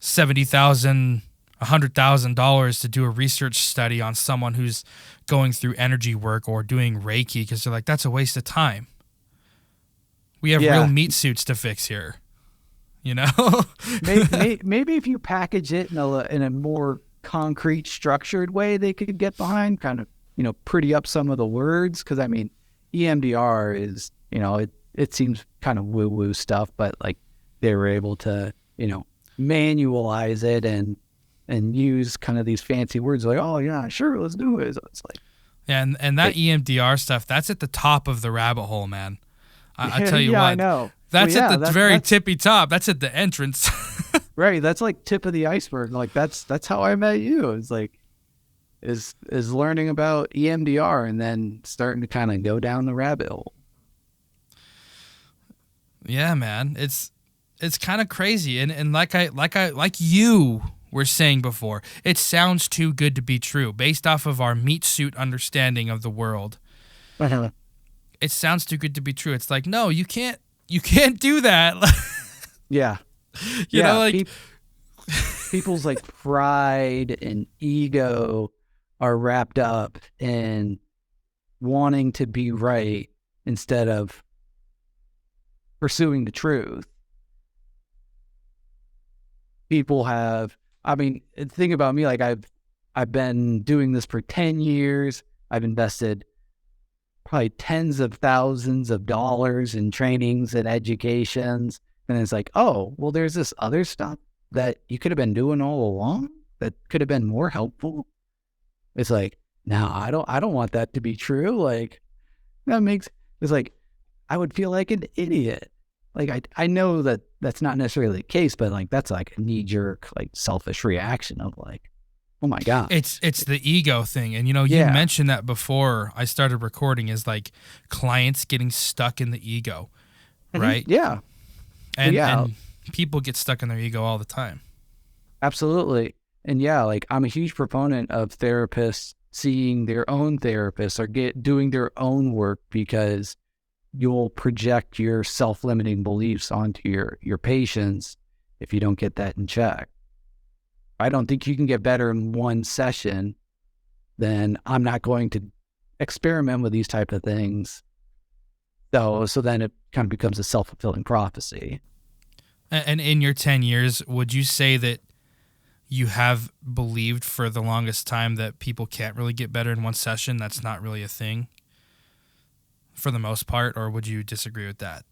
$70,000, $100,000 to do a research study on someone who's going through energy work or doing Reiki, because they're like, that's a waste of time. We have real meat suits to fix here, maybe if you package it in a more concrete, structured way, they could get behind, kind of, pretty up some of the words. Because I mean, EMDR is, it seems kind of woo-woo stuff, but like they were able to, manualize it and use kind of these fancy words like, oh yeah, sure, let's do it. So it's like, and that EMDR stuff, that's at the top of the rabbit hole, man. I tell you what, I know. That's at the very tippy top. That's at the entrance. Right. That's like tip of the iceberg. Like that's how I met you. It's like, is learning about EMDR and then starting to kind of go down the rabbit hole. Yeah, man. It's kind of crazy. And like you were saying before, it sounds too good to be true based off of our meat suit understanding of the world. It sounds too good to be true. It's like, no, you can't do that. Yeah. You know, like people's like pride and ego are wrapped up in wanting to be right instead of pursuing the truth. People have, I mean, think about me, like I've been doing this for 10 years. I've invested probably tens of thousands of dollars in trainings and educations. And it's like, oh, well, there's this other stuff that you could have been doing all along that could have been more helpful. It's like, no, I don't want that to be true. Like, it's like, I would feel like an idiot. Like, I know that that's not necessarily the case, but like, that's like a knee jerk, like selfish reaction of like, Oh my God. It's the ego thing. And, you Yeah. mentioned that before I started recording is like clients getting stuck in the ego, right? Yeah. And, Yeah. and people get stuck in their ego all the time. Absolutely. And yeah, like I'm a huge proponent of therapists seeing their own therapists or doing their own work, because you'll project your self-limiting beliefs onto your patients if you don't get that in check. I don't think you can get better in one session. Then I'm not going to experiment with these type of things. So then it kind of becomes a self-fulfilling prophecy. And in your 10 years, would you say that you have believed for the longest time that people can't really get better in one session? That's not really a thing for the most part, or would you disagree with that?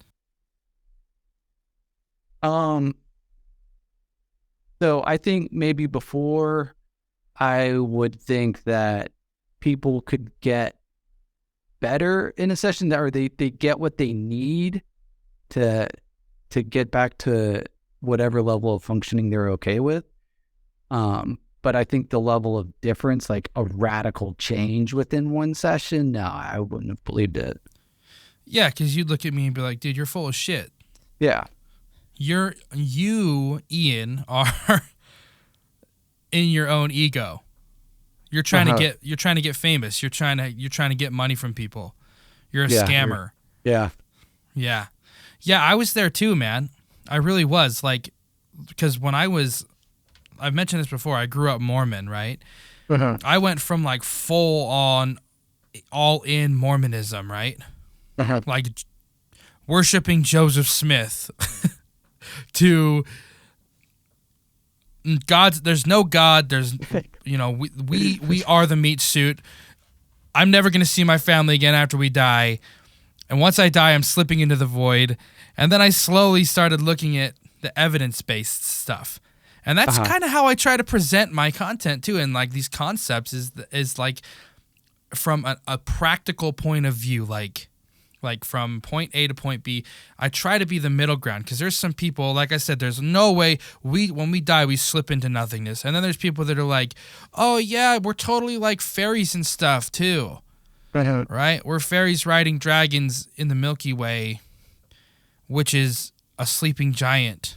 So I think maybe before I would think that people could get better in a session, or they get what they need to get back to whatever level of functioning they're okay with. But I think the level of difference, like a radical change within one session, no, I wouldn't have believed it. Yeah, because you'd look at me and be like, dude, you're full of shit. Yeah. You, Ian, are in your own ego. You're trying to get famous. You're trying to get money from people. You're a scammer. Yeah. Yeah. Yeah, I was there too, man. I really was. Like, because when I've mentioned this before, I grew up Mormon, right? I went from like full on, all in Mormonism, right? Like worshiping Joseph Smith to there's no God. There's, we are the meat suit. I'm never going to see my family again after we die. And once I die, I'm slipping into the void. And then I slowly started looking at the evidence-based stuff. And that's kind of how I try to present my content too. And like these concepts is like from a practical point of view, like from point A to point B, I try to be the middle ground, because there's some people, like I said, there's no way when we die, we slip into nothingness. And then there's people that are like, oh yeah, we're totally like fairies and stuff too. Right? We're fairies riding dragons in the Milky Way, which is a sleeping giant.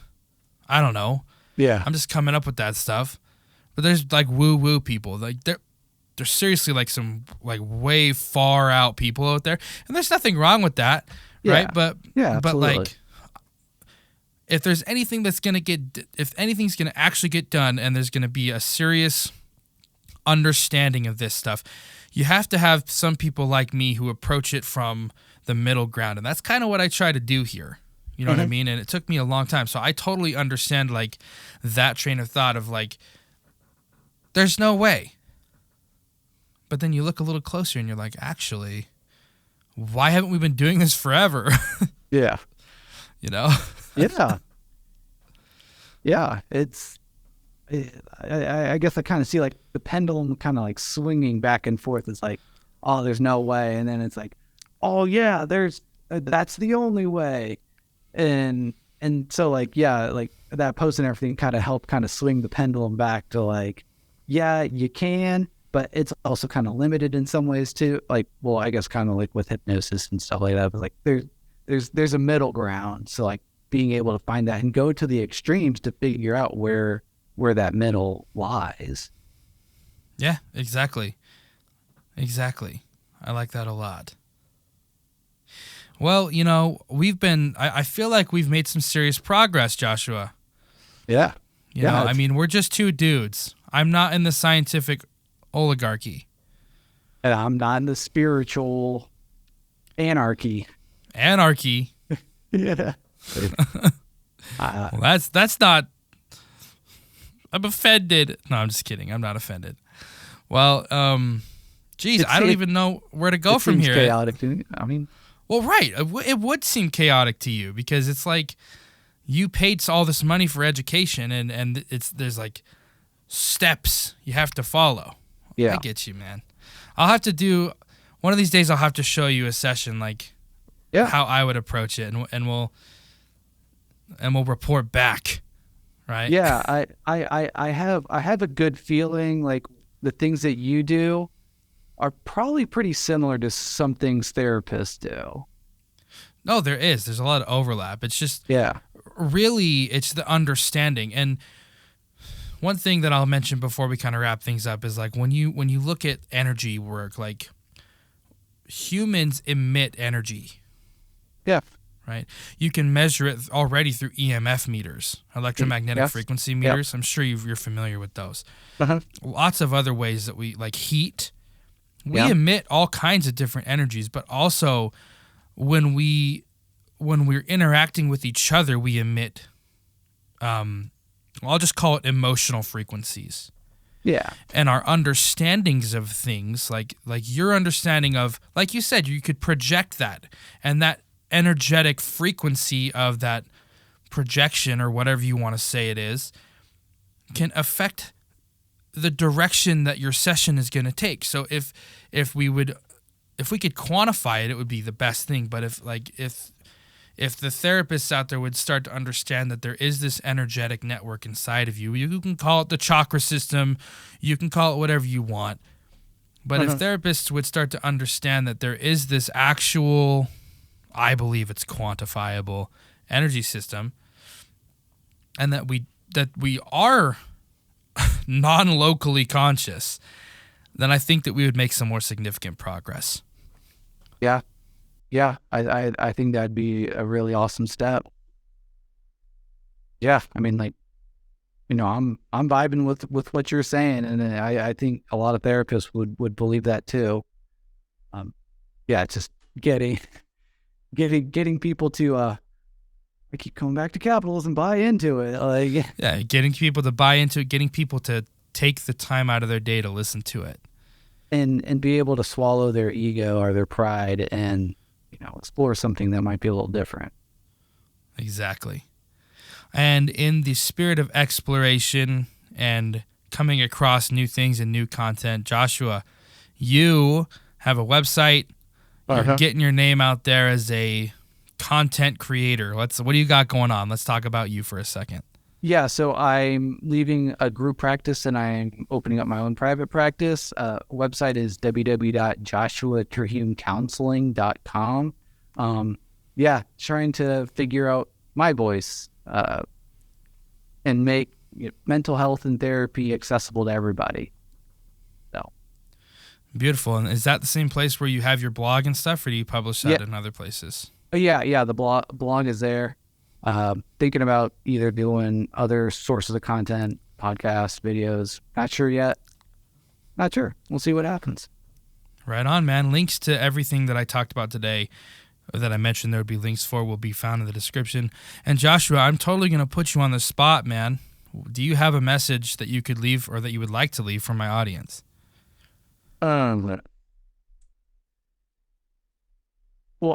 I don't know. Yeah. I'm just coming up with that stuff. But there's like woo-woo people. Like they're seriously like some like way far out people out there. And there's nothing wrong with that, right? But like if there's anything if anything's going to actually get done, and there's going to be a serious understanding of this stuff, you have to have some people like me who approach it from the middle ground. And that's kind of what I try to do here. You know what I mean? And it took me a long time. So I totally understand like that train of thought of like, there's no way. But then you look a little closer and you're like, actually, why haven't we been doing this forever? Yeah. Yeah. Yeah. I guess I kind of see like the pendulum kind of like swinging back and forth. It's like, oh, there's no way. And then it's like, oh yeah, that's the only way. And so like, yeah, like that post and everything kind of helped kind of swing the pendulum back to like, yeah, you can, but it's also kind of limited in some ways too. Like, well, I guess kind of like with hypnosis and stuff like that, but like there's a middle ground. So like being able to find that and go to the extremes to figure out where that middle lies. Yeah, exactly. I like that a lot. Well, I feel like we've made some serious progress, Joshua. Yeah. I mean, we're just two dudes. I'm not in the scientific oligarchy. And I'm not in the spiritual anarchy. Yeah. Well, that's not... I'm offended. No, I'm just kidding. I'm not offended. Well, geez, I don't even know where to go from here. Chaotic to me. I mean... Well, right. It would seem chaotic to you, because it's like you paid all this money for education, and there's like steps you have to follow. Yeah. I get you, man. I'll have to do one of these days. I'll have to show you a session like how I would approach it, and we'll report back. right? Yeah, I have a good feeling like the things that you do are probably pretty similar to some things therapists do. No, there is. There's a lot of overlap. It's just Yeah. really it's the understanding. And one thing that I'll mention before we kind of wrap things up is like when you look at energy work, like humans emit energy, Yeah. right? You can measure it already through EMF meters, electromagnetic Yes. frequency meters. I'm sure you're familiar with those. Uh-huh. Lots of other ways that we like heat. We Yeah. emit all kinds of different energies, but also when we're interacting with each other, we emit I'll just call it emotional frequencies. Yeah. And our understandings of things, like your understanding of, like you said, you could project that, and that energetic frequency of that projection or whatever you want to say it is can affect the direction that your session is going to take. So if we could quantify it, it would be the best thing. But if the therapists out there would start to understand that there is this energetic network inside of you, you can call it the chakra system, you can call it whatever you want. But if therapists would start to understand that there is this actual, I believe it's quantifiable energy system, and that we are non-locally conscious, then I think that we would make some more significant progress. Yeah. Yeah. I think that'd be a really awesome step. Yeah. I mean, like, I'm vibing with what you're saying, and I think a lot of therapists would believe that too. Yeah, it's just getting people to I keep coming back to capitalism, buy into it. Like, yeah, getting people to buy into it, getting people to take the time out of their day to listen to it, and be able to swallow their ego or their pride and explore something that might be a little different. Exactly. And in the spirit of exploration and coming across new things and new content, Joshua, you have a website. You're getting your name out there as a content creator. What do you got going on? Let's talk about you for a second. Yeah, so I'm leaving a group practice and I'm opening up my own private practice. Website is www.joshuaterhunecounseling.com. Yeah, trying to figure out my voice and make mental health and therapy accessible to everybody. So beautiful. And is that the same place where you have your blog and stuff, or do you publish that in other places? Yeah, the blog is there. Thinking about either doing other sources of content, podcasts, videos. Not sure yet. Not sure. We'll see what happens. Right on, man. Links to everything that I talked about today, or that I mentioned there would be links for, will be found in the description. And Joshua, I'm totally going to put you on the spot, man. Do you have a message that you could leave or that you would like to leave for my audience? Well,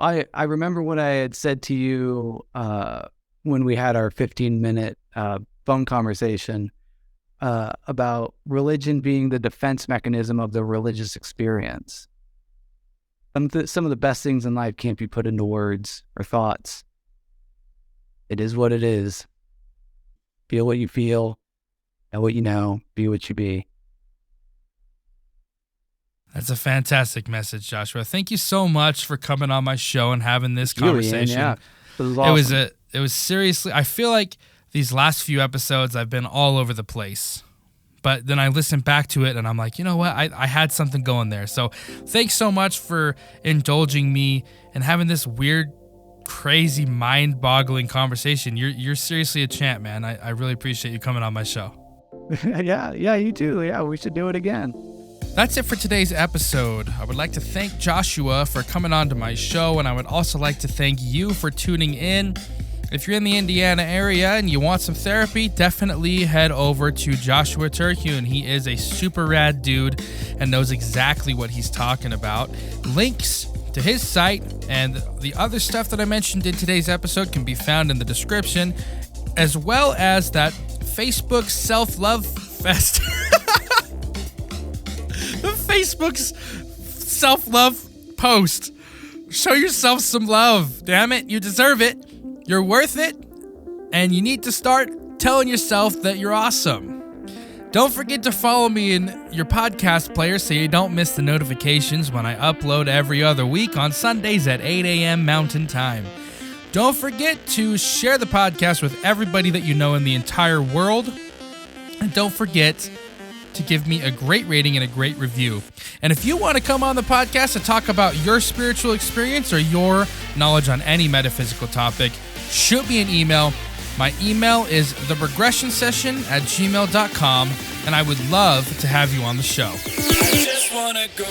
I remember what I had said to you when we had our 15-minute phone conversation about religion being the defense mechanism of the religious experience. Some of the best things in life can't be put into words or thoughts. It is what it is. Feel what you feel, know what you know, be what you be. That's a fantastic message, Joshua. Thank you so much for coming on my show and having this conversation. Yeah, it was awesome. It was seriously, I feel like these last few episodes I've been all over the place. But then I listened back to it and I'm like, you know what? I had something going there. So thanks so much for indulging me and having this weird, crazy, mind-boggling conversation. You're seriously a champ, man. I really appreciate you coming on my show. Yeah, you too. Yeah, we should do it again. That's it for today's episode. I would like to thank Joshua for coming on to my show, and I would also like to thank you for tuning in. If you're in the Indiana area and you want some therapy, definitely head over to Joshua Terhune. He is a super rad dude and knows exactly what he's talking about. Links to his site and the other stuff that I mentioned in today's episode can be found in the description, as well as that Facebook self-love fest. The Facebook's self-love post. Show yourself some love. Damn it, you deserve it. You're worth it. And you need to start telling yourself that you're awesome. Don't forget to follow me in your podcast player so you don't miss the notifications when I upload every other week on Sundays at 8 a.m. Mountain Time. Don't forget to share the podcast with everybody that you know in the entire world. And don't forget to give me a great rating and a great review. And if you want to come on the podcast to talk about your spiritual experience or your knowledge on any metaphysical topic, shoot me an email. My email is theregressionsession@gmail.com, and I would love to have you on the show. I just wanna go.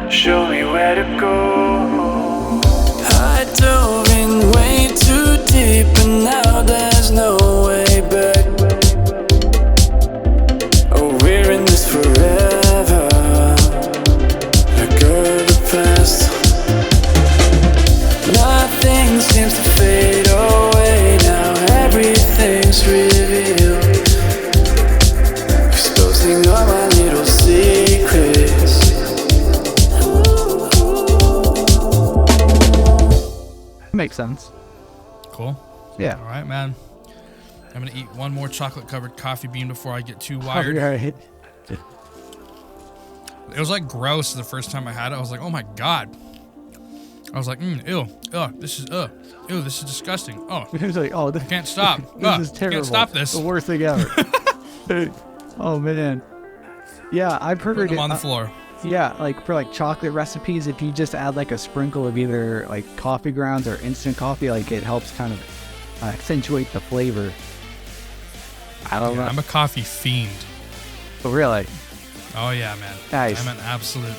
Show me where to go. I dove in way too deep, and now there's no way back. Oh, we're in this forever. Let go of the past. Nothing seems to fade away now. Everything's revealed, exposing all my little secrets. Makes sense. Cool. Yeah. All right, man. I'm going to eat one more chocolate-covered coffee bean before I get too wired. All right. It was like gross the first time I had it. I was like, oh my God. I was like, ew, this is disgusting. Oh, It was like, oh, I can't stop. this is terrible. Can't stop this. The worst thing ever. Oh man. Yeah, I've heard Put them it on the floor. Yeah, like for like chocolate recipes, if you just add like a sprinkle of either like coffee grounds or instant coffee, like it helps kind of accentuate the flavor. I don't know. I'm a coffee fiend. But really? Oh yeah, man. Nice. I'm an absolute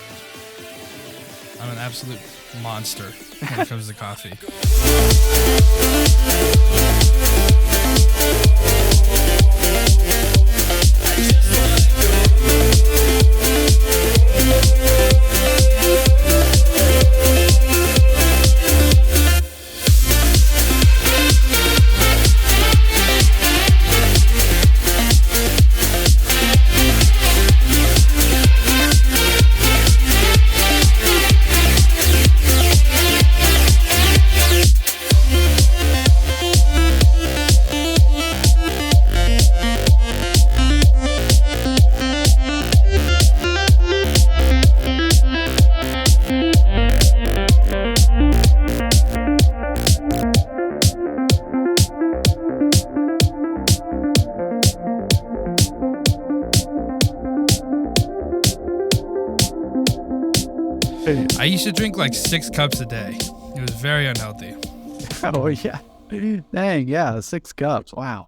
monster when it comes to coffee. I used to drink like 6 cups a day. It was very unhealthy. Oh yeah. Dang, yeah, 6 cups. Wow.